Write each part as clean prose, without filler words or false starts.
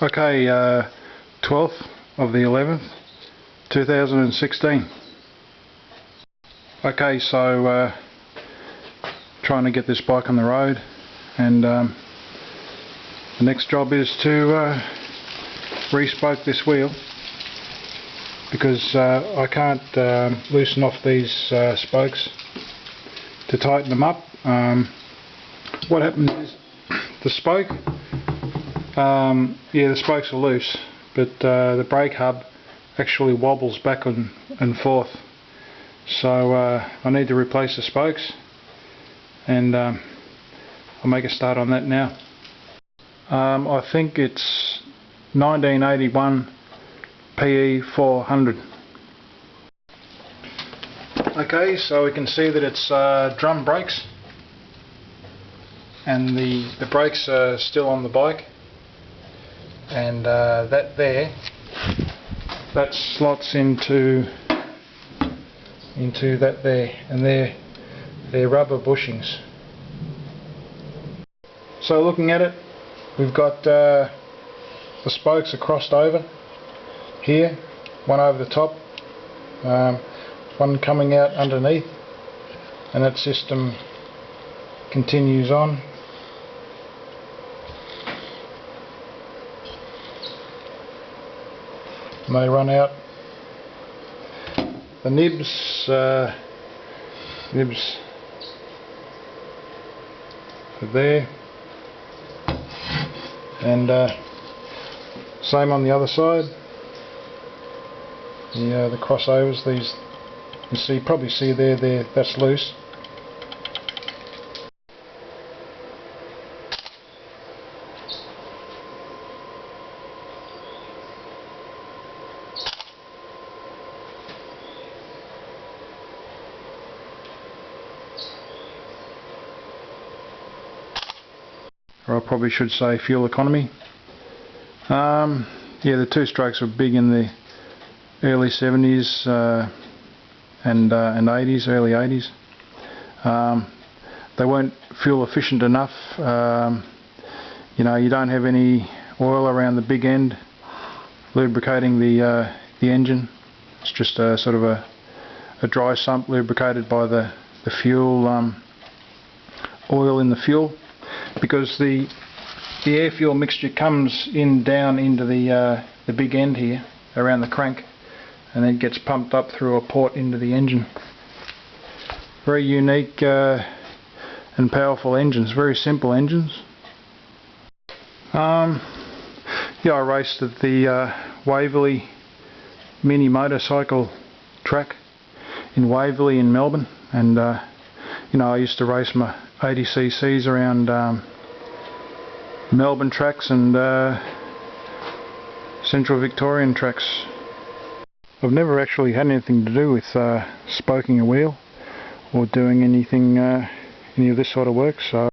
Okay, 12th of the 11th, 2016. Okay, so trying to get this bike on the road, and the next job is to re-spoke this wheel, because I can't loosen off these spokes to tighten them up. What happens is the spoke, yeah, the spokes are loose, but the brake hub actually wobbles back and forth. So I need to replace the spokes, and I'll make a start on that now. I think it's 1981 PE 400. Okay, so we can see that it's drum brakes, and the brakes are still on the bike, and that slots into that there, and they're rubber bushings. So looking at it, we've got the spokes are crossed over here, one over the top, one coming out underneath, and that system continues on. And they run out. The nibs are there, and same on the other side. The crossovers, these you probably see there, that's loose. Or I probably should say fuel economy. Yeah, the two strokes were big in the early 70s and 80s, early 80s. They weren't fuel efficient enough. You know, you don't have any oil around the big end lubricating the engine. It's just a sort of a dry sump lubricated by the fuel oil in the fuel, because the air fuel mixture comes down into the big end here around the crank, and then gets pumped up through a port into the engine. Very unique and powerful engines, very simple engines. Yeah, I raced at the Waverley mini motorcycle track in Waverley in Melbourne, and you know, I used to race my 80cc's around Melbourne tracks and Central Victorian tracks. I've never actually had anything to do with spoking a wheel or doing anything, any of this sort of work, so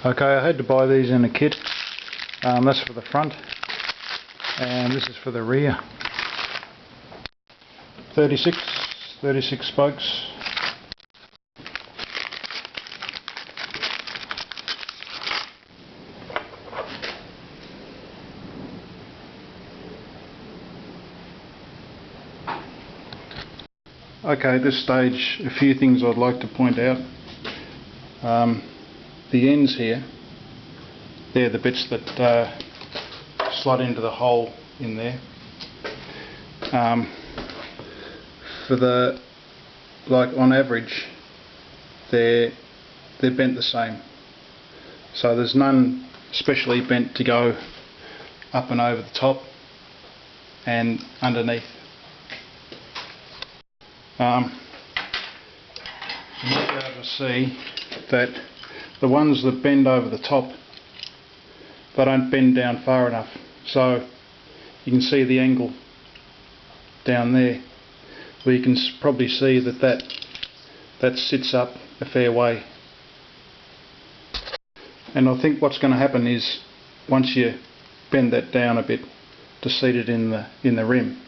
okay, I had to buy these in a kit. That's for the front, and this is for the rear. 36 spokes. Okay, at this stage, a few things I'd like to point out. The ends here, they're the bits that slot into the hole in there. For the, like on average, they're bent the same. So there's none specially bent to go up and over the top and underneath. you might be able to see that the ones that bend over the top, they don't bend down far enough. So you can see the angle down there, where you can probably see that sits up a fair way. And I think what's going to happen is, once you bend that down a bit to seat it in the rim,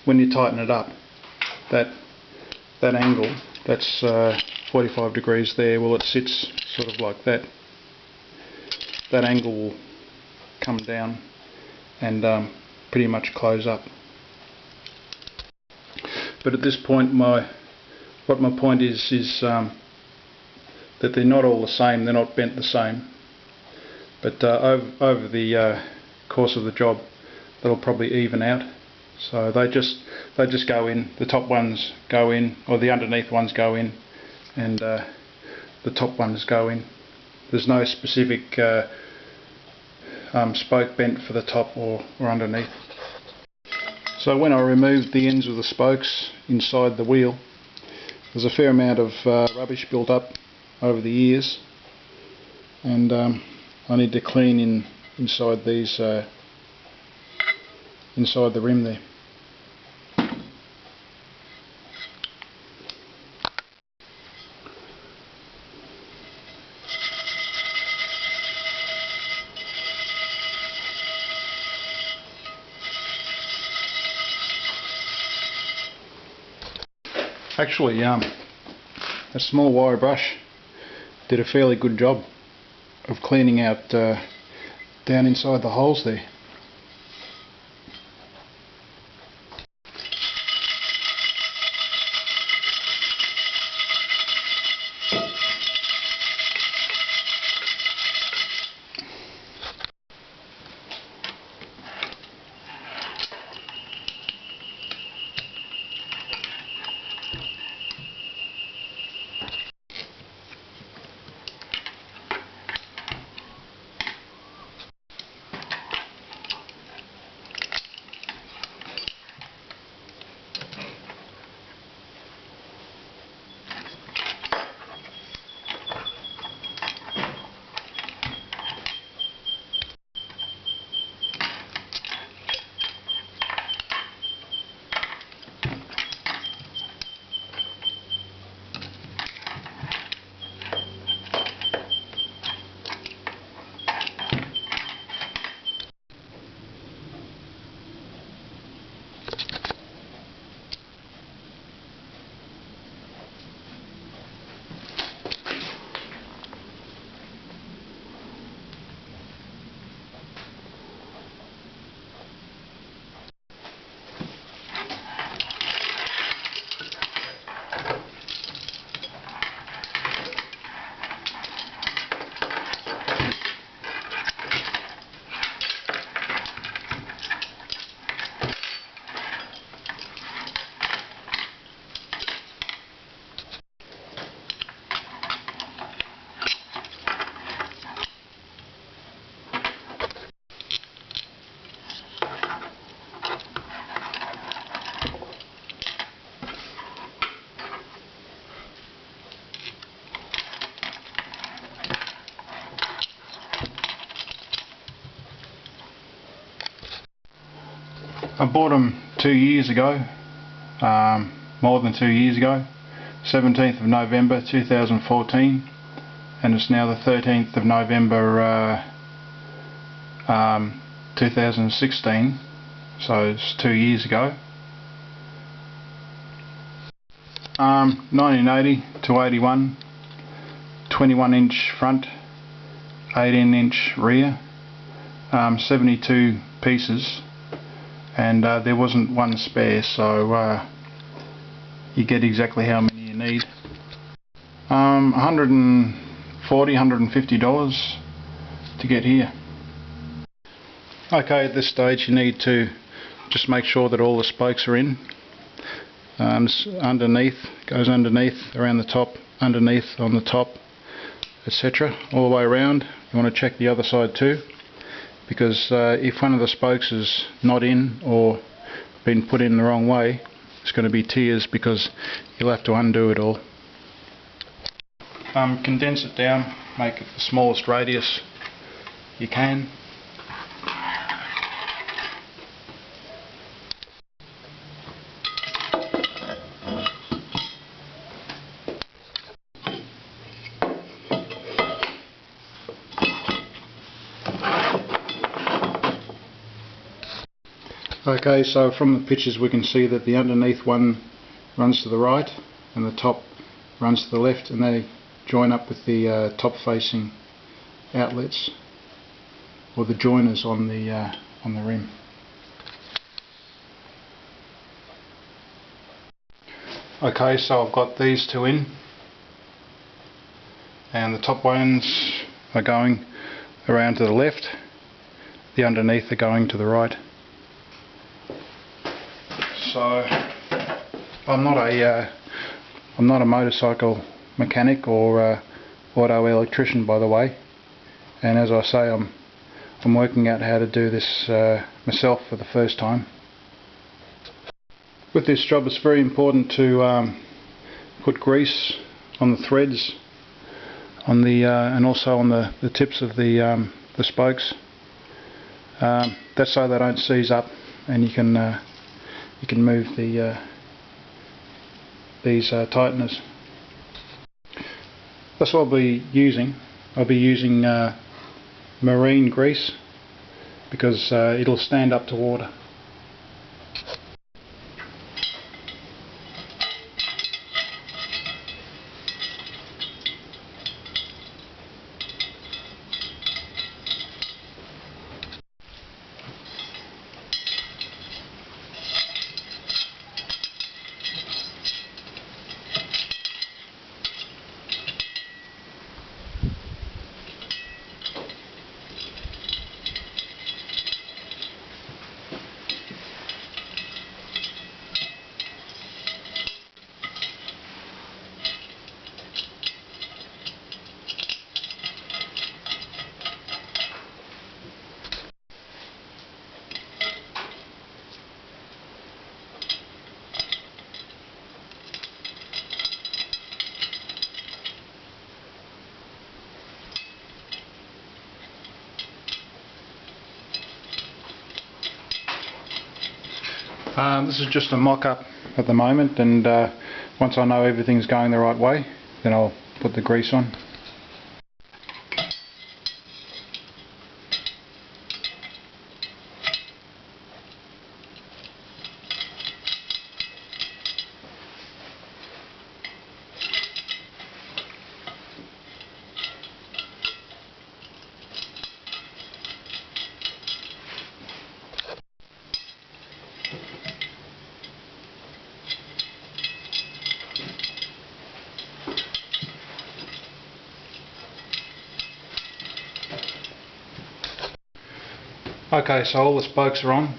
when you tighten it up, that angle, that's 45 degrees there, well, it sits sort of like that. That angle will come down and pretty much close up. But at this point, what my point is that they're not all the same, they're not bent the same. But over the course of the job, they'll probably even out. So they just go in. The top ones go in, or the underneath ones go in, and the top ones go in. There's no specific spoke bent for the top or underneath. So when I removed the ends of the spokes inside the wheel, there's a fair amount of rubbish built up over the years, and I need to clean inside these inside the rim there. Actually, a small wire brush did a fairly good job of cleaning out down inside the holes there. I bought them 2 years ago, more than 2 years ago, 17th of November 2014, and it's now the 13th of November 2016, so it's 2 years ago. 1980 to 81, 21 inch front, 18 inch rear, 72 pieces, and there wasn't one spare, so you get exactly how many you need. $140, $150 to get here. Okay, at this stage you need to just make sure that all the spokes are in. Underneath, goes underneath, around the top, underneath, on the top, etc. all the way around. You want to check the other side too, because if one of the spokes is not in or been put in the wrong way, it's going to be tears, because you'll have to undo it all. condense it down, make it the smallest radius you can. Okay, so from the pictures we can see that the underneath one runs to the right and the top runs to the left, and they join up with the top facing outlets or the joiners on the rim. Okay, so I've got these two in, and the top ones are going around to the left, the underneath are going to the right. So I'm not a motorcycle mechanic or auto electrician, by the way, and as I say, I'm working out how to do this myself for the first time. With this job, it's very important to put grease on the threads, on the and also on the tips of the spokes. That's so they don't seize up, and you can move these tighteners. That's what I'll be using. I'll be using marine grease because it'll stand up to water. This is just a mock-up at the moment, and once I know everything's going the right way, then I'll put the grease on. Okay, so all the spokes are on.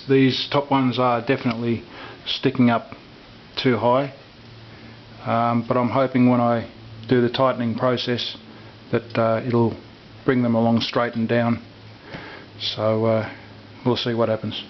These top ones are definitely sticking up too high, but I'm hoping when I do the tightening process that it'll bring them along straight and down. So we'll see what happens.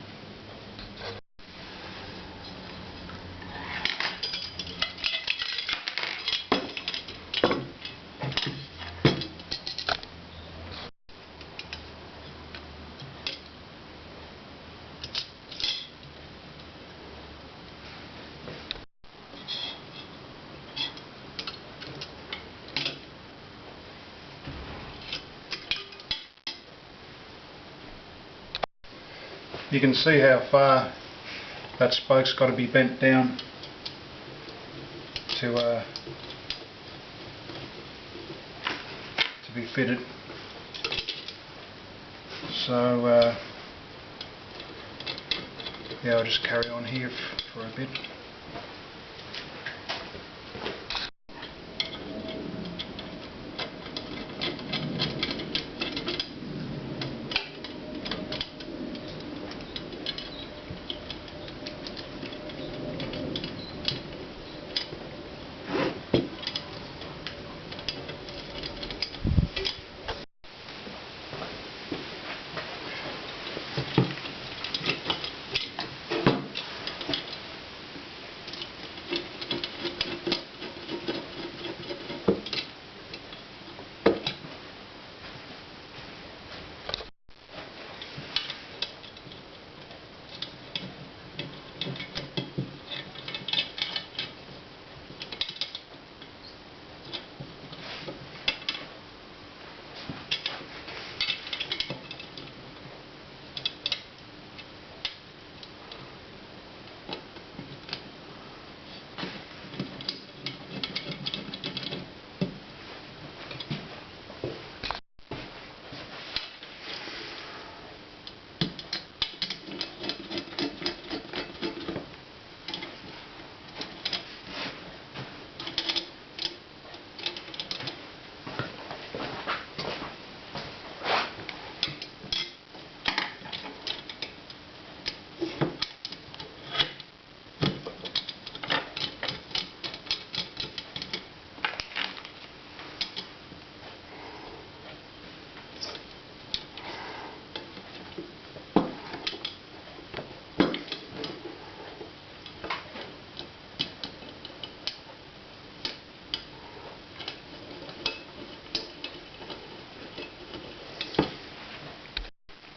You can see how far that spoke's got to be bent down to be fitted. So yeah, I'll just carry on here for a bit.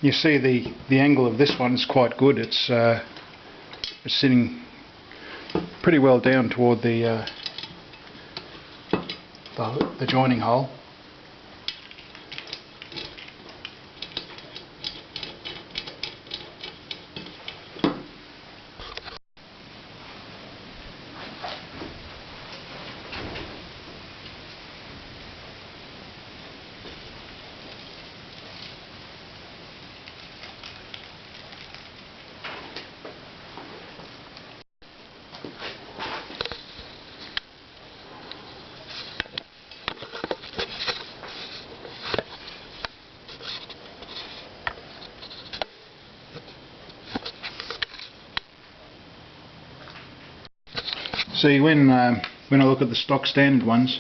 you see the angle of this one is quite good. It's sitting pretty well down toward the joining hole. See, when I look at the stock standard ones,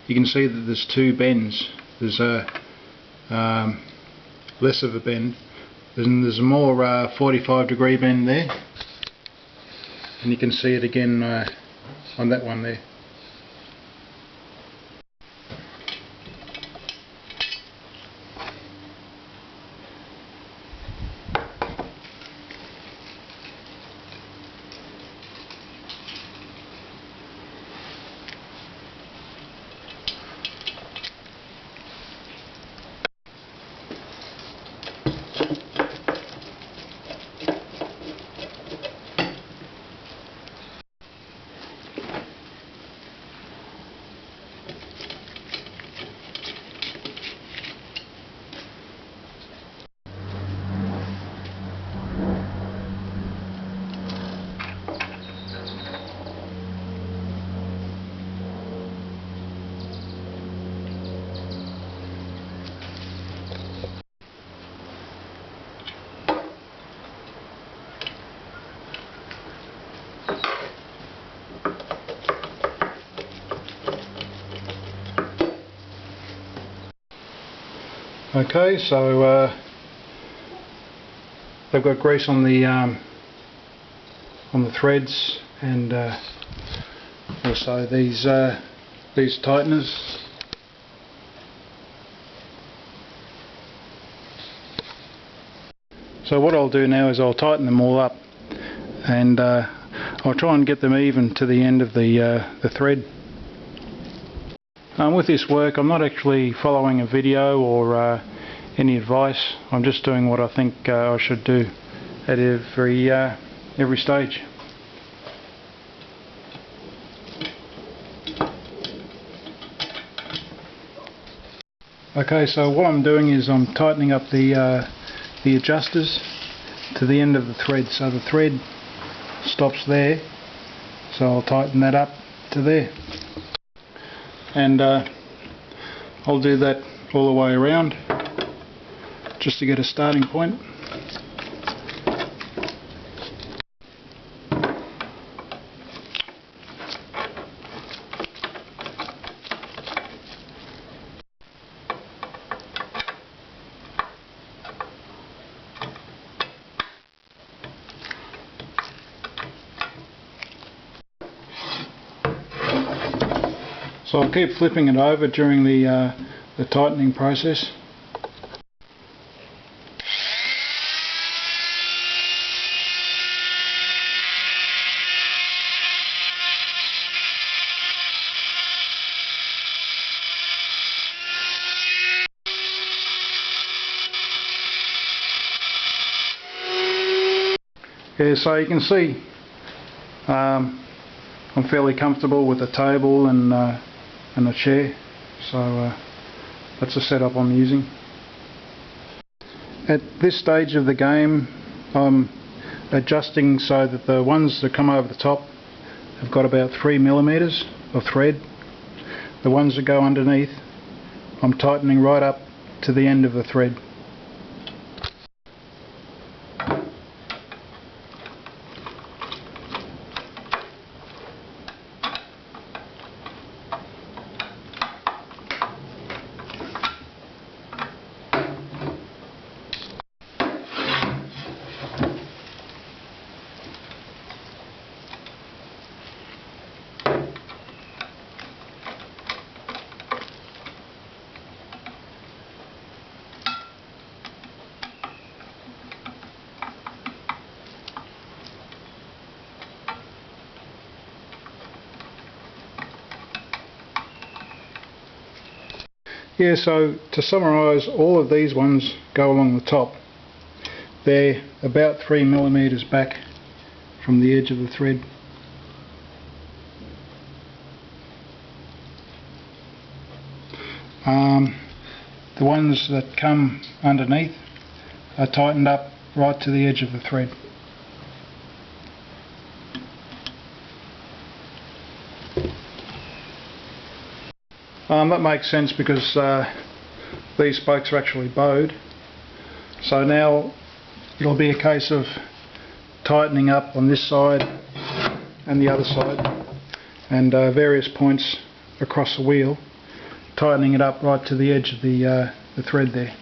you can see that there's two bends. There's a less of a bend, and there's a more 45-degree bend there, and you can see it again on that one there. Okay, so they've got grease on the threads, and also these tighteners. So what I'll do now is I'll tighten them all up, and I'll try and get them even to the end of the thread. With this work, I'm not actually following a video or any advice. I'm just doing what I think I should do at every stage. Okay, so what I'm doing is I'm tightening up the adjusters to the end of the thread. So the thread stops there, so I'll tighten that up to there. And I'll do that all the way around just to get a starting point. So I'll keep flipping it over during the tightening process. Yeah, so you can see I'm fairly comfortable with the table and the chair, so that's the setup I'm using. At this stage of the game, I'm adjusting so that the ones that come over the top have got about 3mm of thread. The ones that go underneath, I'm tightening right up to the end of the thread. Yeah, so to summarise, all of these ones go along the top. They're about 3mm back from the edge of the thread. The ones that come underneath are tightened up right to the edge of the thread. That makes sense because these spokes are actually bowed. So now it'll be a case of tightening up on this side and the other side, and various points across the wheel, tightening it up right to the edge of the thread there.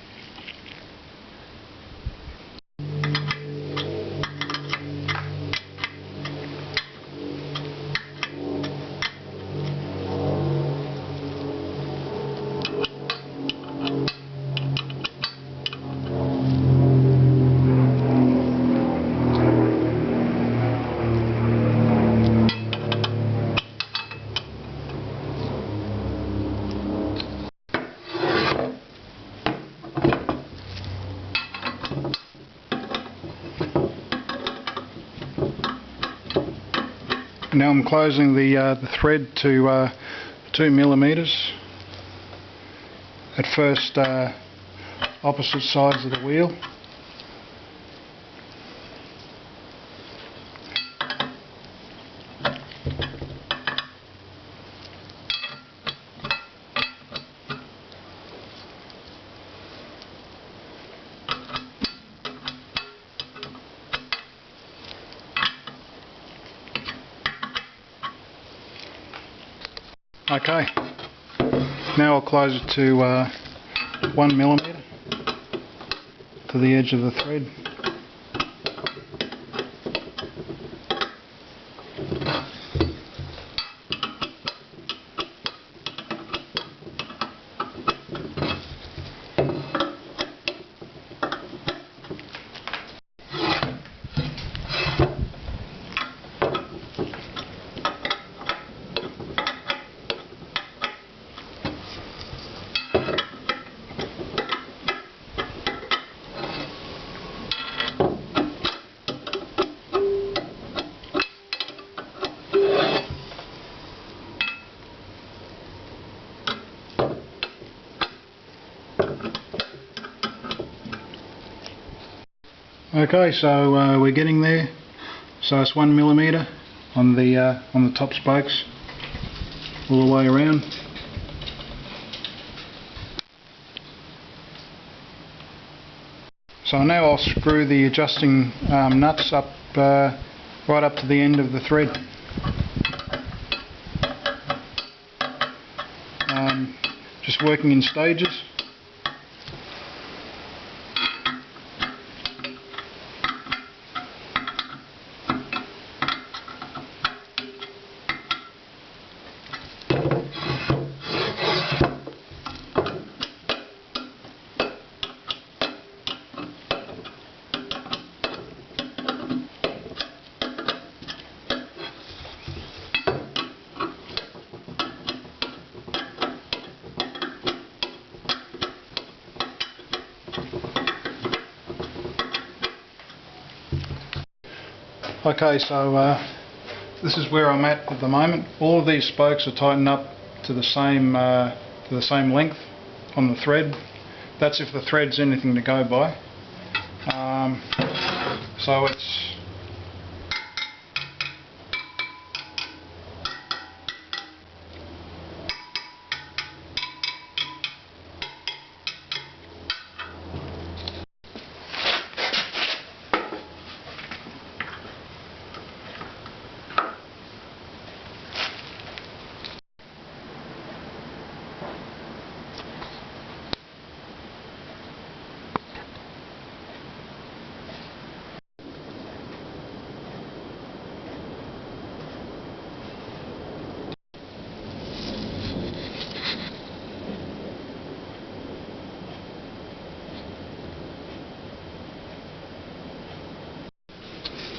Now I'm closing the thread to 2mm at first opposite sides of the wheel. Okay, now I'll close it to 1mm to the edge of the thread. Okay, so we're getting there. So it's 1mm on the top spokes all the way around. So now I'll screw the adjusting nuts up right up to the end of the thread. Just working in stages. Okay, so this is where I'm at the moment. All of these spokes are tightened up to the same length on the thread. That's if the thread's anything to go by. So it's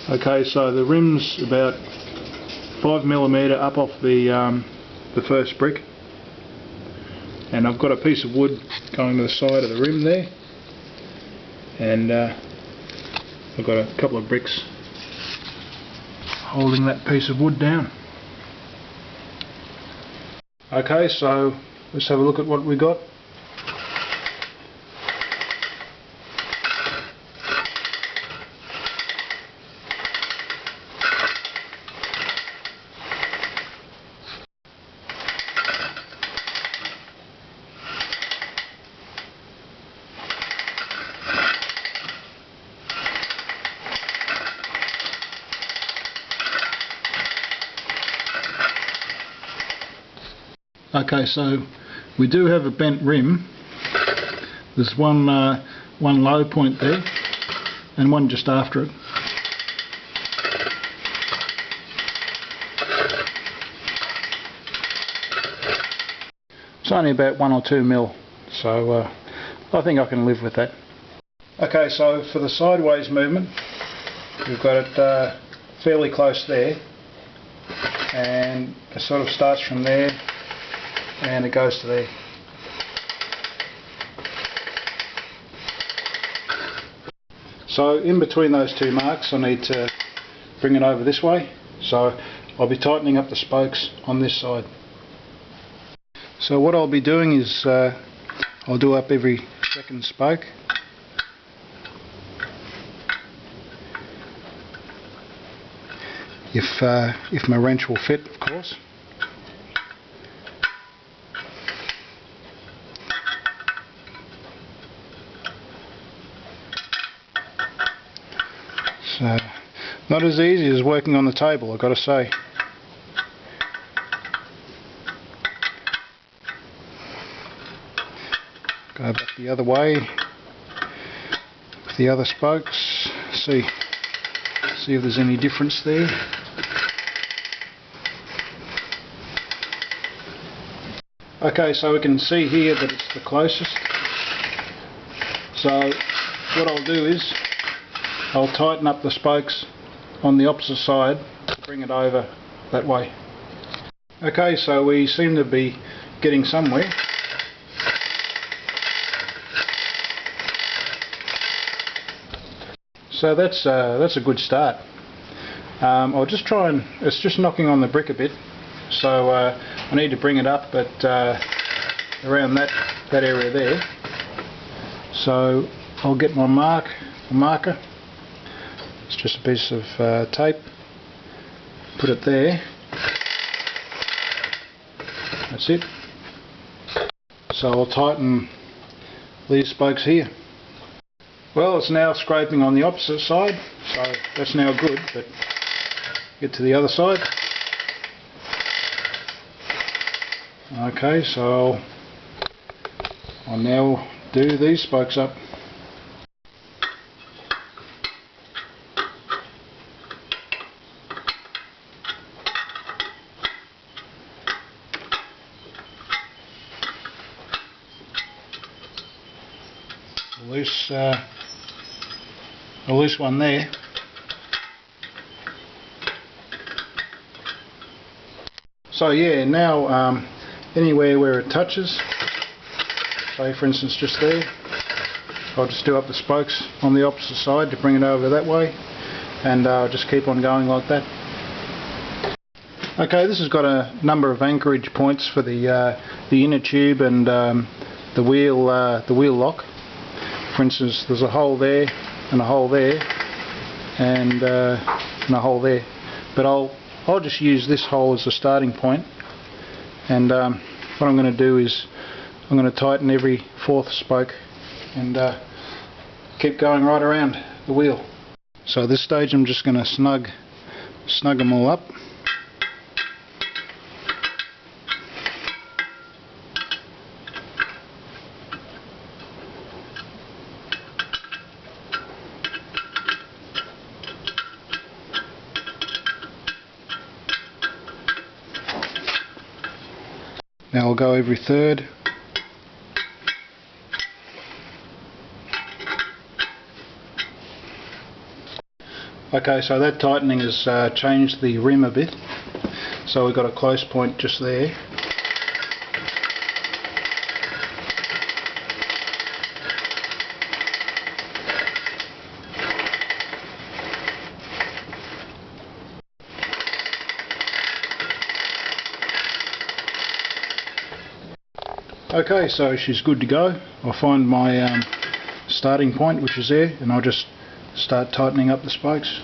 okay, so the rim's about 5mm up off the first brick, and I've got a piece of wood going to the side of the rim there, and I've got a couple of bricks holding that piece of wood down. Okay, so let's have a look at what we got. Okay, so we do have a bent rim. There's one low point there and one just after it. It's only about 1 or 2 mil, so I think I can live with that. Okay, so for the sideways movement, we've got it fairly close there, and it sort of starts from there and it goes to there. So in between those two marks I need to bring it over this way, so I'll be tightening up the spokes on this side. So what I'll be doing is I'll do up every second spoke. If my wrench will fit, of course. So, not as easy as working on the table, I've got to say. Go back the other way with the other spokes, see if there's any difference there. Okay, so we can see here that it's the closest. So what I'll do is I'll tighten up the spokes on the opposite side to bring it over that way. Okay, so we seem to be getting somewhere. So that's a good start. I'll just try and, it's just knocking on the brick a bit, so I need to bring it up at around that area there. So I'll get my marker. It's just a piece of tape, put it there, that's it. So I'll tighten these spokes here. Well, it's now scraping on the opposite side, so that's now good, but get to the other side. Okay, so I'll now do these spokes up. A loose one there. So yeah, now anywhere where it touches, say for instance just there, I'll just do up the spokes on the opposite side to bring it over that way, and I'll just keep on going like that. Okay, this has got a number of anchorage points for the inner tube and the wheel lock. For instance, there's a hole there and a hole there and a hole there, but I'll just use this hole as a starting point, and what I'm going to do is I'm going to tighten every fourth spoke and keep going right around the wheel. So at this stage I'm just going to snug them all up. Now I'll go every third. Okay, so that tightening has changed the rim a bit, so we've got a close point just there. Okay, so she's good to go. I'll find my starting point, which is there, and I'll just start tightening up the spokes.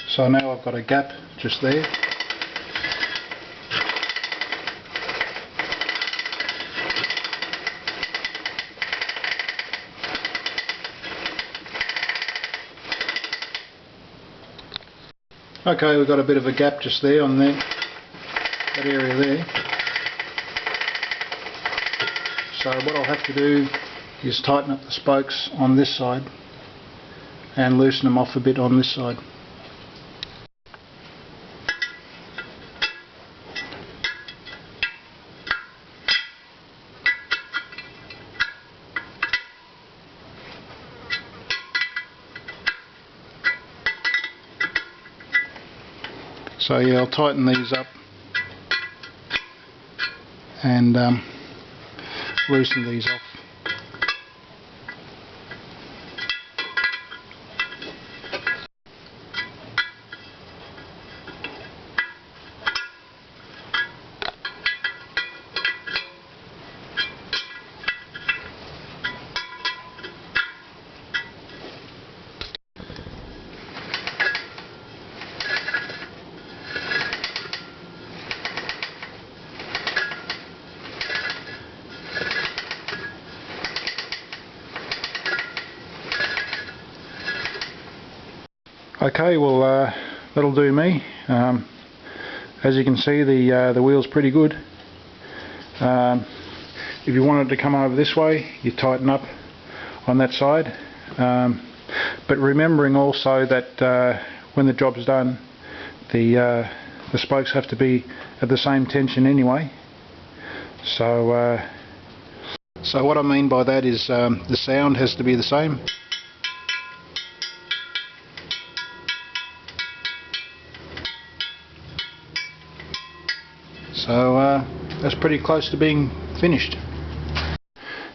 So now I've got a gap just there. Okay, we've got a bit of a gap just there on that area there. So what I'll have to do is tighten up the spokes on this side and loosen them off a bit on this side. So yeah, I'll tighten these up and loosen these off. Okay, well that'll do me. As you can see, the wheel's pretty good. If you wanted to come over this way, you tighten up on that side. But remembering also that when the job's done, the spokes have to be at the same tension anyway. So what I mean by that is the sound has to be the same. So that's pretty close to being finished.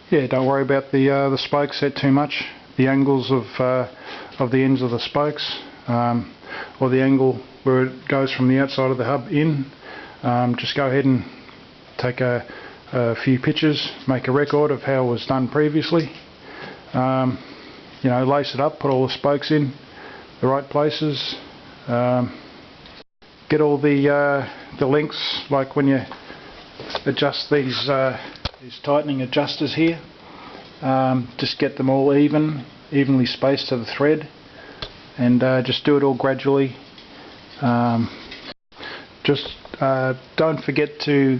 Yeah, don't worry about the spokes set too much. The angles of the ends of the spokes, or the angle where it goes from the outside of the hub in. Just go ahead and take a few pictures, make a record of how it was done previously. You know, lace it up, put all the spokes in the right places. Get all the links, like when you adjust these tightening adjusters here, just get them all evenly spaced to the thread, and just do it all gradually. Just don't forget to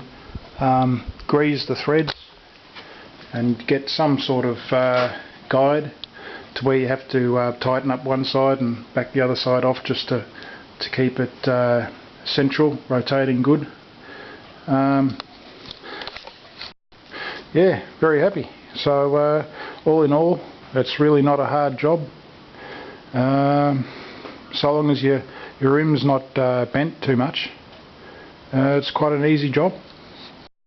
grease the threads and get some sort of guide to where you have to tighten up one side and back the other side off, just to keep it central, rotating good. Yeah, very happy. So all in all, it's really not a hard job. So long as your rim's not bent too much, it's quite an easy job.